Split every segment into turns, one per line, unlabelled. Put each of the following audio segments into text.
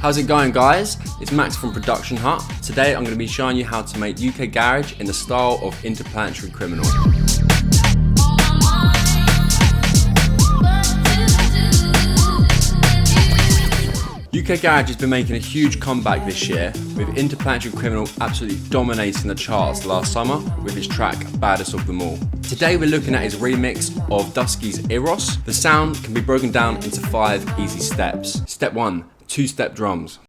How's it going, guys? It's Max from Production Hut. Today I'm going to be showing you how to make UK Garage in the style of Interplanetary Criminal. UK Garage has been making a huge comeback this year, with Interplanetary Criminal absolutely dominating the charts last summer with his track Baddest of Them All. Today we're looking at his remix of Dusky's Eros. The sound can be broken down into 5 easy steps. Step 1, 2-step drums.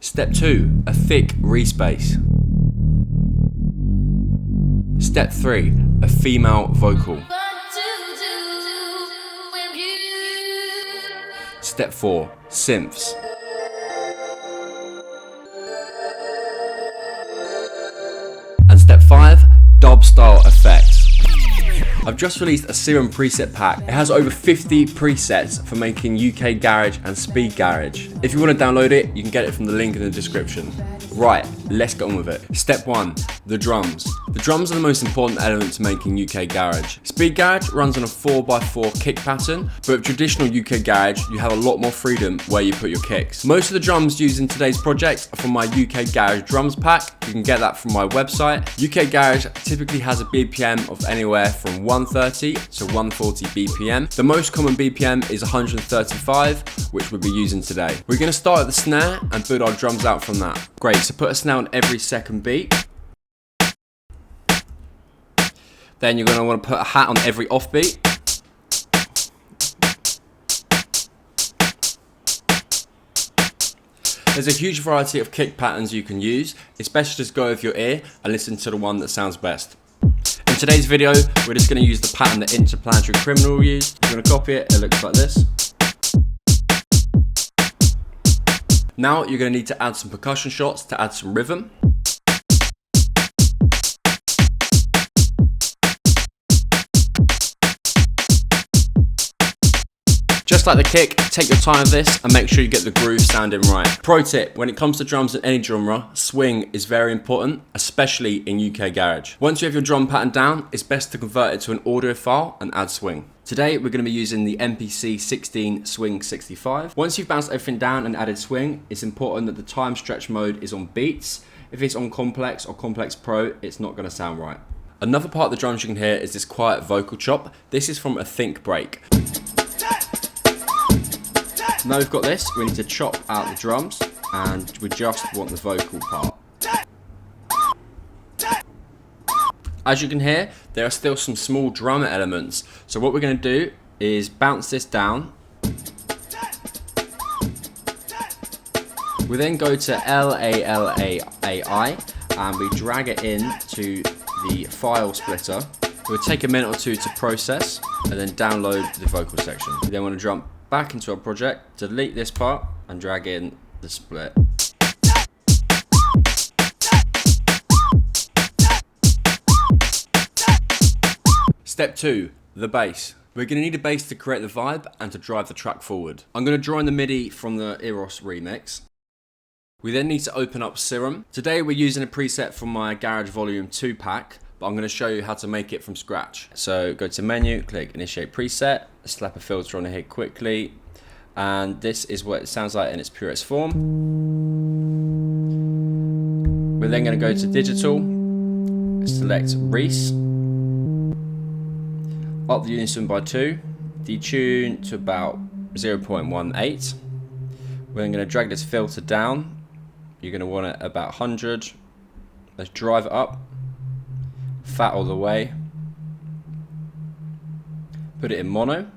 Step 2, a thick respace. Step 3, a female vocal. Step 4, synths. And step 5, dub style effects. I've just released a Serum preset pack. It has over 50 presets for making UK Garage and Speed Garage. If you want to download it, you can get it from the link in the description. Right, let's get on with it. Step 1, the drums. The drums are the most important element to making UK Garage. Speed Garage runs on a 4x4 kick pattern, but with traditional UK Garage, you have a lot more freedom where you put your kicks. Most of the drums used in today's project are from my UK Garage drums pack. You can get that from my website. UK Garage typically has a BPM of anywhere from 130 to 140 BPM. The most common BPM is 135, which we'll be using today. We're going to start at the snare and build our drums out from that. Great, so put a snare on every second beat. Then you're going to want to put a hat on every offbeat. There's a huge variety of kick patterns you can use. It's best to just go with your ear and listen to the one that sounds best. In today's video, we're just going to use the pattern that Interplanetary Criminal used. You're going to copy it, it looks like this. Now you're going to need to add some percussion shots to add some rhythm. Just like the kick, take your time with this and make sure you get the groove sounding right. Pro tip, when it comes to drums in any genre, swing is very important, especially in UK Garage. Once you have your drum pattern down, it's best to convert it to an audio file and add swing. Today we're going to be using the MPC 16 Swing 65. Once you've bounced everything down and added swing, it's important that the time stretch mode is on beats. If it's on complex or complex pro, it's not going to sound right. Another part of the drums you can hear is this quiet vocal chop. This is from a think break. Now we've got this, we need to chop out the drums and we just want the vocal part. As you can hear, there are still some small drum elements. So what we're going to do is bounce this down. We then go to LALAI and we drag it into the file splitter. It will take a minute or two to process and then download the vocal section. We then want to jump back into our project, delete this part and drag in the split. Step 2, the bass. We're going to need a bass to create the vibe and to drive the track forward. I'm going to draw in the MIDI from the Eros remix. We then need to open up Serum. Today we're using a preset from my Garage Volume 2 pack, but I'm going to show you how to make it from scratch. So go to menu, click initiate preset, slap a filter on here quickly, and this is what it sounds like in its purest form. We're then going to go to digital, select Reese, up the unison by 2, detune to about 0.18. We're then going to drag this filter down. You're going to want it about 100. Let's drive it up. Fat all the way. Put it in mono.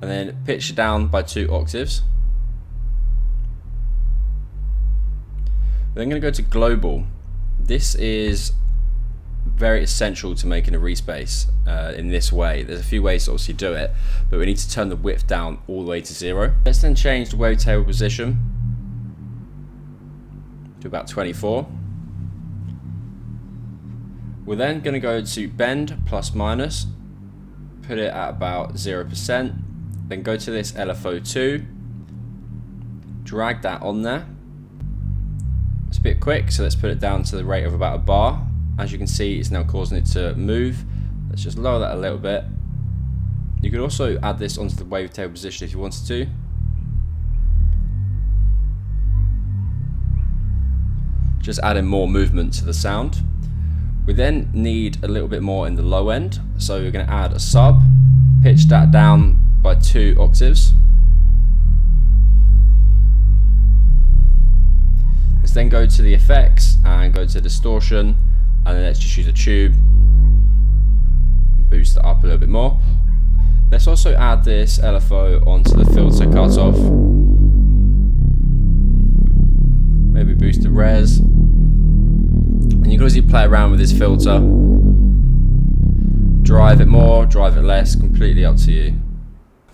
And then pitch it down by 2 octaves. We're then going to go to global. This is very essential to making a respace in this way. There's a few ways to obviously do it, but we need to turn the width down all the way to 0. Let's then change the wavetable position to about 24. We're then going to go to bend plus minus, put it at about 0%, then go to this LFO2, drag that on there. It's a bit quick, so let's put it down to the rate of about a bar. As you can see, it's now causing it to move. Let's just lower that a little bit. You could also add this onto the wavetable position if you wanted to. Just adding more movement to the sound. We then need a little bit more in the low end, so we're going to add a sub, pitch that down by 2 octaves. Let's then go to the effects and go to distortion, and then let's just use a tube, boost it up a little bit more. Let's also add this LFO onto the filter cutoff. Maybe boost the res. And you can also play around with this filter. Drive it more, drive it less, completely up to you.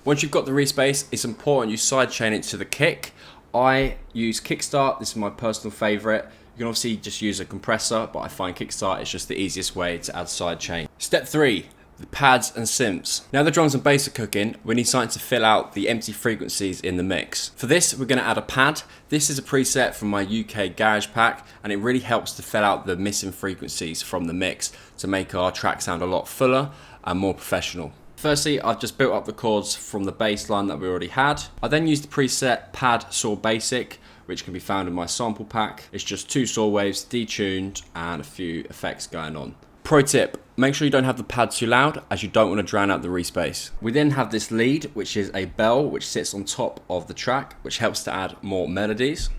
Once you've got the respace, it's important you sidechain it to the kick. I use Kickstart, this is my personal favourite. You can obviously just use a compressor, but I find Kickstart is just the easiest way to add sidechain. Step 3. The pads and synths. Now the drums and bass are cooking, we need something to fill out the empty frequencies in the mix. For this, we're going to add a pad. This is a preset from my UK Garage pack, and it really helps to fill out the missing frequencies from the mix to make our track sound a lot fuller and more professional. Firstly, I've just built up the chords from the bass line that we already had. I then used the preset Pad Saw Basic, which can be found in my sample pack. It's just 2 saw waves detuned and a few effects going on. Pro tip, make sure you don't have the pad too loud, as you don't want to drown out the respace. We then have this lead, which is a bell which sits on top of the track, which helps to add more melodies.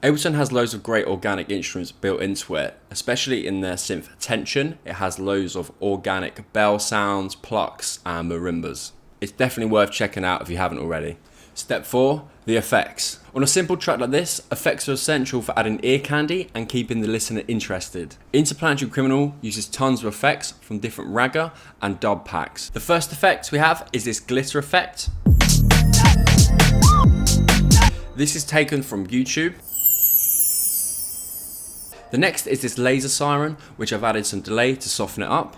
Ableton has loads of great organic instruments built into it, especially in their synth Tension. It has loads of organic bell sounds, plucks and marimbas. It's definitely worth checking out if you haven't already. Step 4, the effects. On a simple track like this, effects are essential for adding ear candy and keeping the listener interested. Interplanetary Criminal uses tons of effects from different ragga and dub packs. The first effect we have is this glitter effect. This is taken from YouTube. The next is this laser siren, which I've added some delay to soften it up.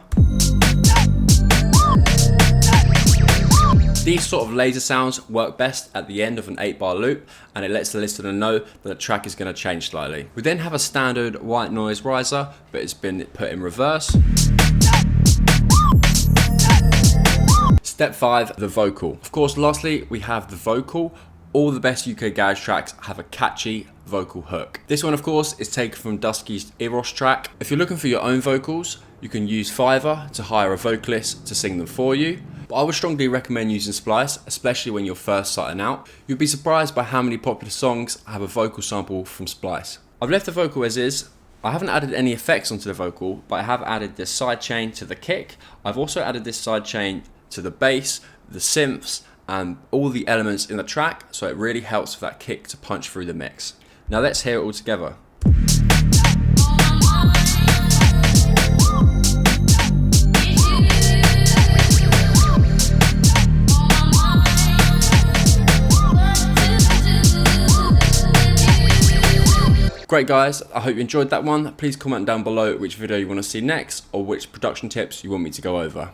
These sort of laser sounds work best at the end of an 8-bar loop, and it lets the listener know that the track is going to change slightly. We then have a standard white noise riser, but it's been put in reverse. Step 5, the vocal. Of course, lastly, we have the vocal. All the best UK garage tracks have a catchy vocal hook. This one, of course, is taken from Dusky's Eros track. If you're looking for your own vocals, you can use Fiverr to hire a vocalist to sing them for you. But I would strongly recommend using Splice, especially when you're first starting out. You'll be surprised by how many popular songs have a vocal sample from Splice. I've left the vocal as is. I haven't added any effects onto the vocal, but I have added this sidechain to the kick. I've also added this sidechain to the bass, the synths, and all the elements in the track, so it really helps with that kick to punch through the mix. Now let's hear it all together. Great guys, I hope you enjoyed that one. Please comment down below which video you want to see next or which production tips you want me to go over.